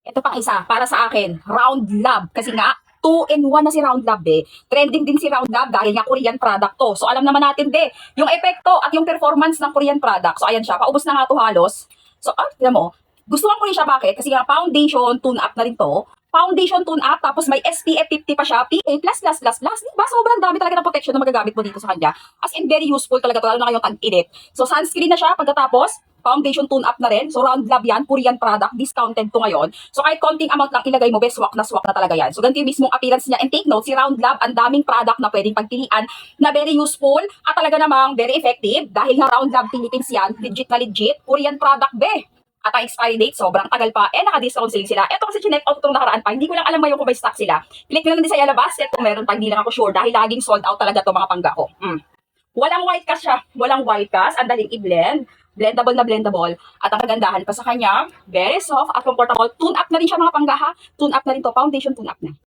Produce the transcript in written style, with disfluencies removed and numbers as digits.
Ito pang isa, para sa akin, Round Lab. Kasi nga, 2-in-1 na si Round Lab eh. Trending din si Round Lab dahil nga Korean product to. So alam naman natin yung epekto at yung performance ng Korean product. So ayan siya, paubos na nga to halos. So, tignan mo, gustuhan ko rin siya, bakit? Kasi nga foundation, tune-up na rin to. Foundation tune-up, tapos may SPF 50 pa siya, PA++++. Diba? Sobrang dami talaga ng protection na magagamit mo dito sa kanya. As in, very useful talaga to, lalo na ngayong tag-init. So, sunscreen na siya pagkatapos, foundation tune-up na rin. So, Round Lab yan, Korean product, discounted to ngayon. So, kahit konting amount lang ilagay mo, swak na talaga yan. So, ganito yung mismong appearance niya. And take note, si Round Lab, ang daming product na pwedeng pagpilian na very useful at talaga namang very effective dahil nga Round Lab Philippines yan, legit na legit, Korean product At ang expiry date, sobrang tagal pa. Naka-discount sale sila. Ito kasi chinek out itong nakaraan pa. Hindi ko lang alam ngayon kung may stock sila. Click nyo lang din sa Yellow Basket kung meron pa. Hindi lang ako sure dahil laging sold out talaga to mga pangga ko. Walang white cast siya. Walang white cast. Ang daling i-blend. Blendable na blendable. At ang kagandahan pa sa kanya, very soft at comfortable. Tune up na rin siya mga pangga ha. Tune up na rin to. Foundation tune up na.